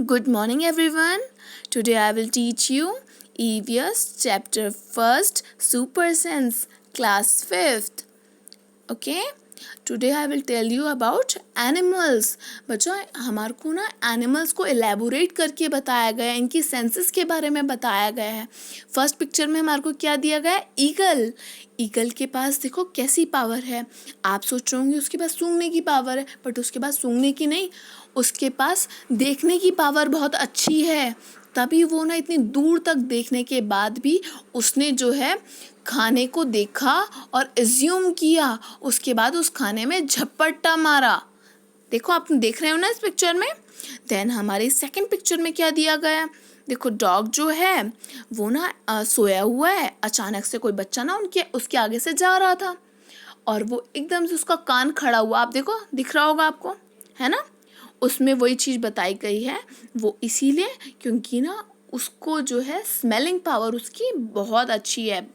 Good morning, everyone. Today I will teach you EVS chapter 1st, Super Sense, class 5th. Okay? Today I will tell you about animals. बच्चों हमारे को ना animals को elaborate करके बताया गया है, इनकी सेंसेस के बारे में बताया गया है. फर्स्ट पिक्चर में हमारे को क्या दिया गया है? ईगल. ईगल के पास देखो कैसी पावर है. आप सोच रहे होंगे उसके पास सूंघने की पावर है, बट उसके पास सूंघने की नहीं, उसके पास देखने की पावर बहुत अच्छी है. तभी वो ना इतनी दूर तक देखने के बाद भी उसने जो है खाने को देखा और एज्यूम किया, उसके बाद उस खाने में झपट्टा मारा. देखो आप देख रहे हो ना इस पिक्चर में. देन हमारी सेकंड पिक्चर में क्या दिया गया है? देखो डॉग जो है वो ना सोया हुआ है. अचानक से कोई बच्चा ना उसके आगे से जा रहा था और वो एकदम से उसका कान खड़ा हुआ. आप देखो, दिख रहा होगा आपको, है ना. उसमें वही चीज़ बताई गई है. वो इसीलिए क्योंकि ना उसको जो है स्मेलिंग पावर उसकी बहुत अच्छी है,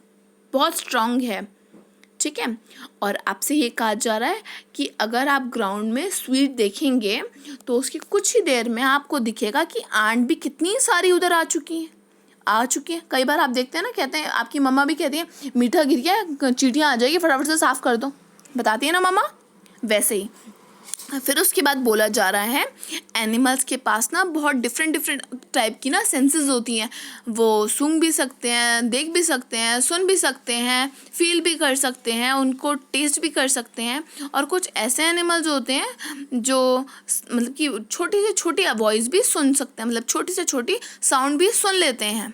बहुत स्ट्रांग है. ठीक है. और आपसे ये कहा जा रहा है कि अगर आप ग्राउंड में स्वीट देखेंगे तो उसकी कुछ ही देर में आपको दिखेगा कि आंट भी कितनी सारी उधर आ चुकी हैं. कई बार आप देखते हैं ना, कहते हैं, आपकी मम्मा भी कहती है मीठा गिर गया, चींटियाँ आ जाएगी, फटाफट से साफ़ कर दो, बताती है ना मम्मा. वैसे ही फिर उसके बाद बोला जा रहा है एनिमल्स के पास ना बहुत डिफरेंट टाइप की ना सेंसेस होती हैं. वो सूंघ भी सकते हैं, देख भी सकते हैं, सुन भी सकते हैं, फील भी कर सकते हैं, उनको टेस्ट भी कर सकते हैं. और कुछ ऐसे एनिमल्स होते हैं जो मतलब कि छोटी से छोटी वॉइस भी सुन सकते हैं, मतलब छोटी से छोटी साउंड भी सुन लेते हैं.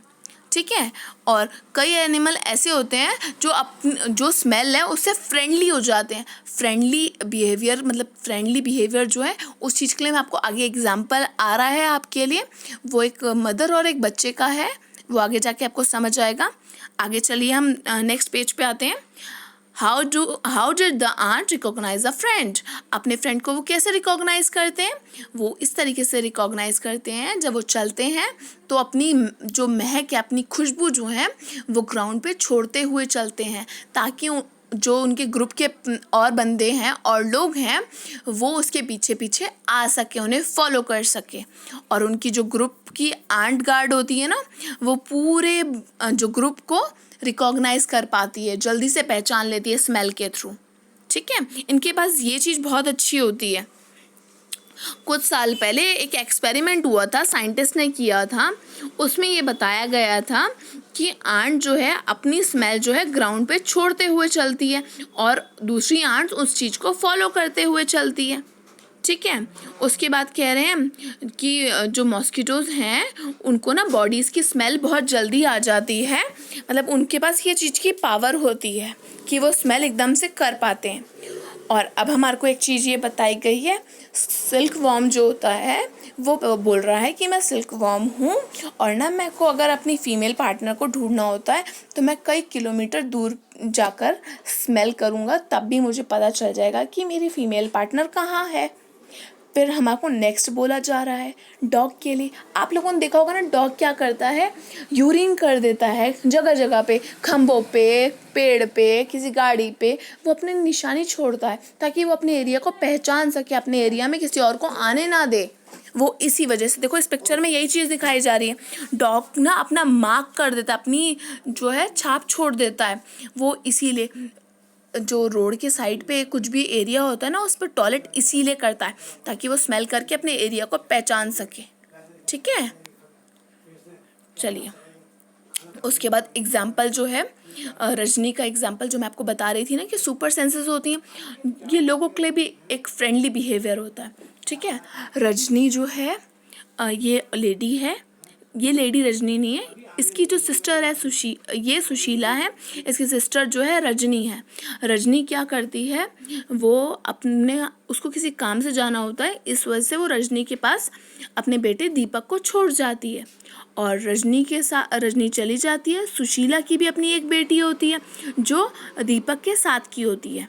ठीक है. और कई एनिमल ऐसे होते हैं जो स्मेल है उससे फ्रेंडली हो जाते हैं. फ्रेंडली बिहेवियर जो है उस चीज़ के लिए मैं आपको आगे एग्जांपल आ रहा है आपके लिए. वो एक मदर और एक बच्चे का है, वो आगे जाके आपको समझ आएगा. आगे चलिए हम नेक्स्ट पेज पे आते हैं. How did the ant recognise a friend. अपने फ्रेंड को वो कैसे रिकॉग्नाइज करते हैं? वो इस तरीके से रिकॉग्नाइज करते हैं, जब वो चलते हैं तो अपनी जो महक है, अपनी खुशबू जो है वो ग्राउंड पे छोड़ते हुए चलते हैं, ताकि जो उनके ग्रुप के और बंदे हैं और लोग हैं वो उसके पीछे पीछे आ सके, उन्हें फॉलो कर सके. और उनकी जो ग्रुप की आंट गार्ड होती है ना, वो पूरे जो ग्रुप को रिकॉग्नाइज कर पाती है, जल्दी से पहचान लेती है स्मेल के थ्रू. ठीक है. इनके पास ये चीज़ बहुत अच्छी होती है. कुछ साल पहले एक एक्सपेरिमेंट हुआ था, साइंटिस्ट ने किया था. उसमें ये बताया गया था कि आंट जो है अपनी स्मेल जो है ग्राउंड पे छोड़ते हुए चलती है और दूसरी आंट उस चीज़ को फॉलो करते हुए चलती है. ठीक है. उसके बाद कह रहे हैं कि जो मॉस्किटोज़ हैं उनको ना बॉडीज़ की स्मेल बहुत जल्दी आ जाती है, मतलब उनके पास ये चीज़ की पावर होती है कि वो स्मेल एकदम से कर पाते हैं. और अब हमारे को एक चीज़ ये बताई गई है, सिल्क वॉर्म जो होता है वो बोल रहा है कि मैं सिल्क वॉर्म हूँ और ना मेरे को अगर अपनी फ़ीमेल पार्टनर को ढूंढना होता है तो मैं कई किलोमीटर दूर जाकर स्मेल करूँगा, तब भी मुझे पता चल जाएगा कि मेरी फ़ीमेल पार्टनर कहाँ है. फिर हमारे को नेक्स्ट बोला जा रहा है डॉग के लिए. आप लोगों ने देखा होगा ना, डॉग क्या करता है, यूरिन कर देता है जगह जगह पे, खंभों पे, पेड़ पे, किसी गाड़ी पे. वो अपनी निशानी छोड़ता है ताकि वो अपने एरिया को पहचान सके, अपने एरिया में किसी और को आने ना दे. वो इसी वजह से, देखो इस पिक्चर में यही चीज़ दिखाई जा रही है. डॉग ना अपना मार्क कर देता है, अपनी जो है छाप छोड़ देता है. वो इसीलिए जो रोड के साइड पे कुछ भी एरिया होता है ना, उस पर टॉयलेट इसीलिए करता है ताकि वो स्मेल करके अपने एरिया को पहचान सके. ठीक है. चलिए उसके बाद एग्जाम्पल जो है रजनी का एग्जाम्पल जो मैं आपको बता रही थी ना कि सुपर सेंसेस होती हैं, ये लोगों के लिए भी एक फ्रेंडली बिहेवियर होता है. ठीक है. रजनी जो है ये लेडी है, ये लेडी रजनी नहीं है, इसकी जो सिस्टर है ये सुशीला है, इसकी सिस्टर जो है रजनी है. रजनी क्या करती है, वो उसको किसी काम से जाना होता है, इस वजह से वो रजनी के पास अपने बेटे दीपक को छोड़ जाती है और रजनी चली जाती है. सुशीला की भी अपनी एक बेटी होती है जो दीपक के साथ की होती है.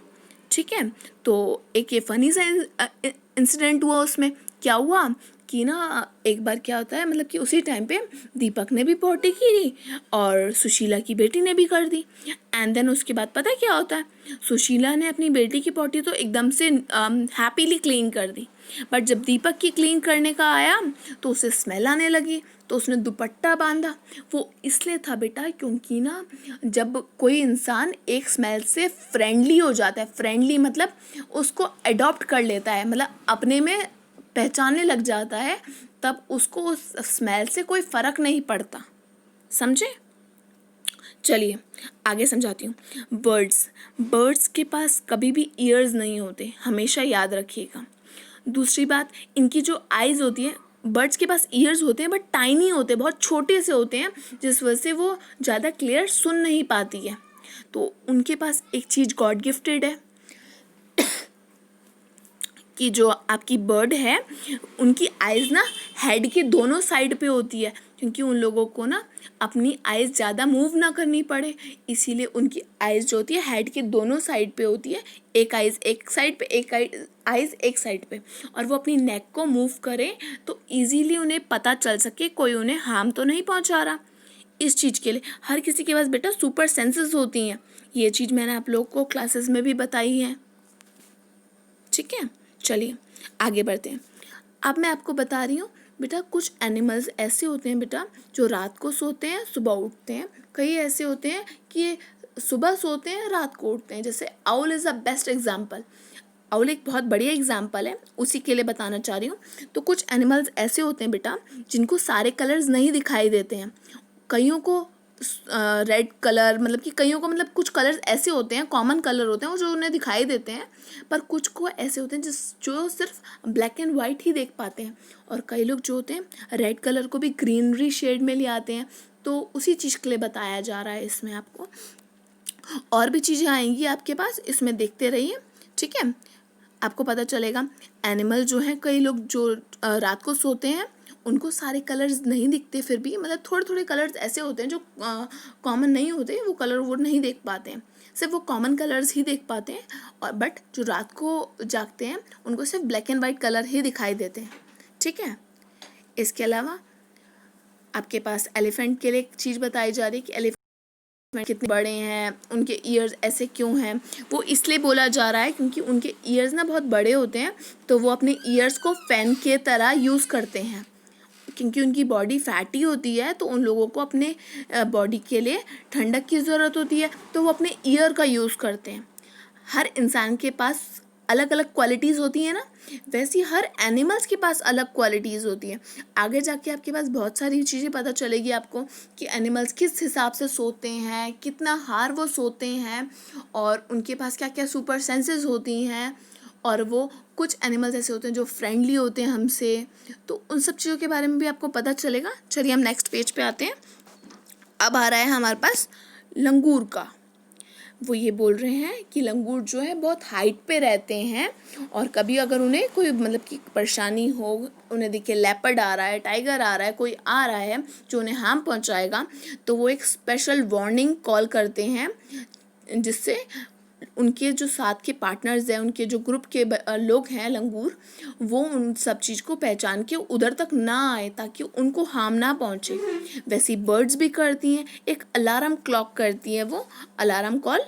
ठीक है. तो एक ये फनी सा इंसिडेंट हुआ. उसमें क्या हुआ कि ना एक बार क्या होता है, मतलब कि उसी टाइम पे दीपक ने भी पॉटी की थी और सुशीला की बेटी ने भी कर दी। एंड देन उसके बाद पता है क्या होता है, सुशीला ने अपनी बेटी की पॉटी तो एकदम से हैप्पीली क्लीन कर दी, बट जब दीपक की क्लीन करने का आया तो उसे स्मेल आने लगी, तो उसने दुपट्टा बांधा। वो इसलिए था बेटा क्योंकि ना जब कोई इंसान एक स्मेल से फ्रेंडली हो जाता है, फ्रेंडली मतलब उसको अडॉप्ट कर लेता है, मतलब अपने में पहचानने लग जाता है, तब उसको उस स्मेल से कोई फ़र्क नहीं पड़ता। समझे? चलिए आगे समझाती हूँ। बर्ड्स के पास कभी भी ईयर्स नहीं होते, हमेशा याद रखिएगा। दूसरी बात, इनकी जो आइज़ होती है, बर्ड्स के पास ईयर्स होते हैं बट टाइनी होते हैं, बहुत छोटे से होते हैं, जिस वजह से वो ज़्यादा क्लियर सुन नहीं पाती है। तो उनके पास एक चीज़ गॉड गिफ्टेड है कि जो आपकी बर्ड है उनकी आइज़ ना हेड के दोनों साइड पे होती है, क्योंकि उन लोगों को ना अपनी आइज़ ज़्यादा मूव ना करनी पड़े, इसीलिए उनकी आइज़ जो होती है हेड के दोनों साइड पे होती है। एक आइज़ एक साइड पे, एक आइज़ एक साइड पे, और वो अपनी नेक को मूव करें तो इजीली उन्हें पता चल सके कोई उन्हें हार्म तो नहीं पहुंचा रहा। इस चीज़ के लिए हर किसी के पास बेटा सुपर सेंसेस होती हैं, ये चीज़ मैंने आप लोग को क्लासेस में भी बताई है। ठीक है, चलिए आगे बढ़ते हैं। अब मैं आपको बता रही हूँ बेटा, कुछ एनिमल्स ऐसे होते हैं बेटा जो रात को सोते हैं सुबह उठते हैं, कई ऐसे होते हैं कि सुबह सोते हैं रात को उठते हैं। जैसे owl is a best example, owl एक बहुत बढ़िया एग्जाम्पल है, उसी के लिए बताना चाह रही हूँ। तो कुछ एनिमल्स ऐसे होते हैं बेटा जिनको सारे कलर्स नहीं दिखाई देते हैं, कईयों को रेड कलर, मतलब कि कईयों को, मतलब कुछ कलर्स ऐसे होते हैं, कॉमन कलर होते हैं वो जो उन्हें दिखाई देते हैं, पर कुछ को ऐसे होते हैं जो सिर्फ ब्लैक एंड वाइट ही देख पाते हैं, और कई लोग जो होते हैं रेड कलर को भी ग्रीनरी शेड में ले आते हैं। तो उसी चीज़ के लिए बताया जा रहा है इसमें आपको। और भी चीज़ें आएंगी आपके पास, इसमें देखते रहिए, ठीक है, आपको पता चलेगा। एनिमल जो हैं, कई लोग जो रात को सोते हैं उनको सारे कलर्स नहीं दिखते, फिर भी मतलब थोड़े थोड़े कलर्स ऐसे होते हैं जो कॉमन नहीं होते, वो कलर वो नहीं देख पाते हैं, सिर्फ वो कॉमन कलर्स ही देख पाते हैं। और बट जो रात को जागते हैं उनको सिर्फ ब्लैक एंड वाइट कलर ही दिखाई देते हैं। ठीक है, इसके अलावा आपके पास एलिफेंट के लिए एक चीज़ बताई जा रही है कि एलिफेंट कितने बड़े हैं, उनके ईयर्स ऐसे क्यों हैं। वो इसलिए बोला जा रहा है क्योंकि उनके ईयर्स ना बहुत बड़े होते हैं, तो वो अपने ईयर्स को फैन के तरह यूज़ करते हैं। क्योंकि उनकी बॉडी फैटी होती है तो उन लोगों को अपने बॉडी के लिए ठंडक की ज़रूरत होती है, तो वो अपने ईयर का यूज़ करते हैं। हर इंसान के पास अलग अलग क्वालिटीज़ होती हैं ना, वैसी हर एनिमल्स के पास अलग क्वालिटीज़ होती हैं। आगे जाके आपके पास बहुत सारी चीज़ें पता चलेगी आपको कि एनिमल्स किस हिसाब से सोते हैं, कितना हार वो सोते हैं, और उनके पास क्या क्या सुपर सेंसेस होती हैं, और वो कुछ एनिमल्स ऐसे होते हैं जो फ्रेंडली होते हैं हमसे। तो उन सब चीज़ों के बारे में भी आपको पता चलेगा। चलिए हम नेक्स्ट पेज पे आते हैं। अब आ रहा है हमारे पास लंगूर का। वो ये बोल रहे हैं कि लंगूर जो है बहुत हाइट पे रहते हैं, और कभी अगर उन्हें कोई मतलब कि परेशानी हो, उन्हें दिखे लेपर्ड आ रहा है, टाइगर आ रहा है, कोई आ रहा है जो उन्हें हार्म पहुंचाएगा, तो वो एक स्पेशल वार्निंग कॉल करते हैं, जिससे उनके जो साथ के पार्टनर्स हैं, उनके जो ग्रुप के लोग हैं लंगूर, वो उन सब चीज़ को पहचान के उधर तक ना आए ताकि उनको हार्म ना पहुँचे। वैसी बर्ड्स भी करती हैं, एक अलार्म क्लॉक करती हैं वो, अलार्म कॉल,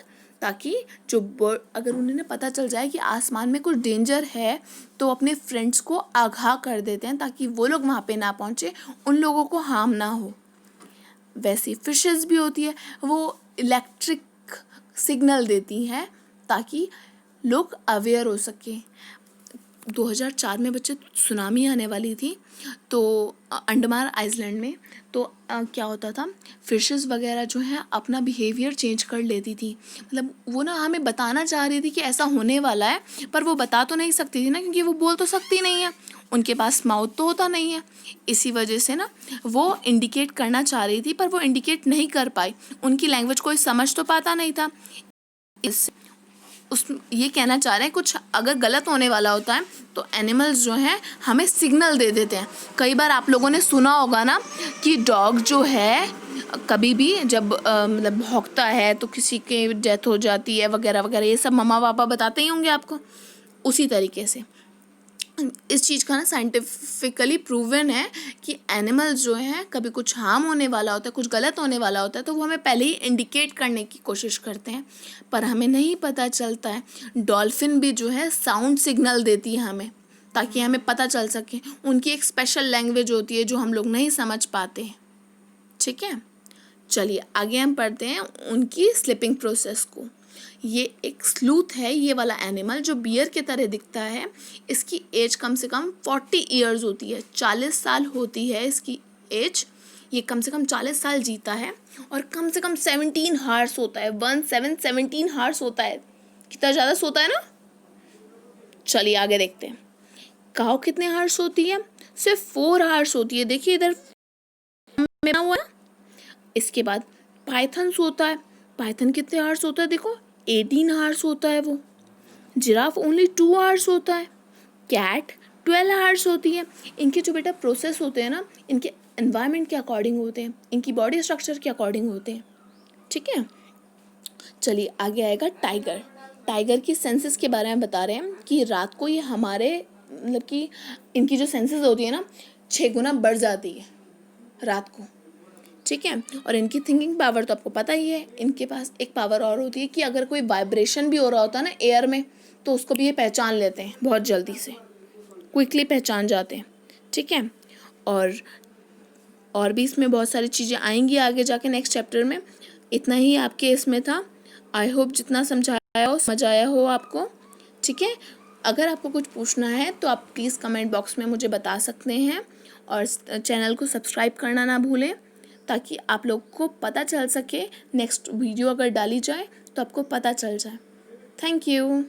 ताकि जो बर्ड, अगर उन्हें पता चल जाए कि आसमान में कुछ डेंजर है तो अपने फ्रेंड्स को आगाह कर देते हैं ताकि वो लोग वहाँ पे ना पहुँचे, उन लोगों को हार्म ना हो। वैसी फिशेस भी होती है, वो इलेक्ट्रिक सिग्नल देती हैं ताकि लोग अवेयर हो सकें। 2004 में बच्चे सुनामी आने वाली थी, तो अंडमान आइलैंड में, तो क्या होता था, फिशेस वगैरह जो हैं अपना बिहेवियर चेंज कर लेती थी। मतलब वो ना हमें बताना चाह रही थी कि ऐसा होने वाला है, पर वो बता तो नहीं सकती थी ना, क्योंकि वो बोल तो सकती नहीं है, उनके पास माउथ तो होता नहीं है। इसी वजह से ना वो इंडिकेट करना चाह रही थी, पर वो इंडिकेट नहीं कर पाई, उनकी लैंग्वेज कोई समझ तो पाता नहीं था। ये कहना चाह रहे हैं कुछ अगर गलत होने वाला होता है तो एनिमल्स जो हैं हमें सिग्नल दे देते हैं। कई बार आप लोगों ने सुना होगा ना कि डॉग जो है कभी भी जब मतलब भौंकता है तो किसी की डेथ हो जाती है वगैरह वगैरह, ये सब मम्मा पापा बताते ही होंगे आपको। उसी तरीके से इस चीज़ का ना साइंटिफिकली प्रूवन है कि एनिमल्स जो हैं कभी कुछ हार्म होने वाला होता है, कुछ गलत होने वाला होता है तो वो हमें पहले ही इंडिकेट करने की कोशिश करते हैं, पर हमें नहीं पता चलता है। डॉल्फिन भी जो है साउंड सिग्नल देती है हमें, ताकि हमें पता चल सके। उनकी एक स्पेशल लैंग्वेज होती है जो हम लोग नहीं समझ पाते हैं। ठीक है, चलिए आगे हम पढ़ते हैं उनकी स्लीपिंग प्रोसेस को। ये एक स्लूथ है, ये वाला एनिमल जो बियर के तरह दिखता है। इसकी एज कम से कम 40 ईयर्स होती है, 40 साल होती है इसकी एज। ये कम से कम 40 साल जीता है और कम से कम 17 हार्स होता है, 17 हार्स होता है। कितना ज़्यादा सोता है ना। चलिए आगे देखते हैं। काऊ कितने हार्स होती है? सिर्फ 4 हार्स होती है। देखिए इधर में हुआ है। इसके बाद पाइथन सोता है। पाइथन कितने हार्स होता है? देखो 18 हार्स होता है वो। जिराफ ओनली 2 हार्स होता है। कैट 12 हार्स होती है। इनके जो बेटा प्रोसेस होते हैं ना, इनके एनवायरनमेंट के अकॉर्डिंग होते हैं, इनकी बॉडी स्ट्रक्चर के अकॉर्डिंग होते हैं। ठीक है, चलिए आगे आएगा टाइगर। टाइगर की सेंसेस के बारे में बता रहे हैं कि रात को ये हमारे मतलब कि इनकी जो सेंसेस होती है ना 6 गुना बढ़ जाती है रात को। ठीक है, और इनकी थिंकिंग पावर तो आपको पता ही है। इनके पास एक पावर और होती है कि अगर कोई वाइब्रेशन भी हो रहा होता है ना एयर में, तो उसको भी ये पहचान लेते हैं बहुत जल्दी से, क्विकली पहचान जाते हैं। ठीक है, और भी इसमें बहुत सारी चीज़ें आएंगी आगे जाके नेक्स्ट चैप्टर में। इतना ही आपके इसमें था। आई होप जितना समझाया हो समझ आया हो आपको। ठीक है, अगर आपको कुछ पूछना है तो आप प्लीज़ कमेंट बॉक्स में मुझे बता सकते हैं, और चैनल को सब्सक्राइब करना ना भूलें, ताकि आप लोग को पता चल सके नेक्स्ट वीडियो अगर डाली जाए तो आपको पता चल जाए। Thank you.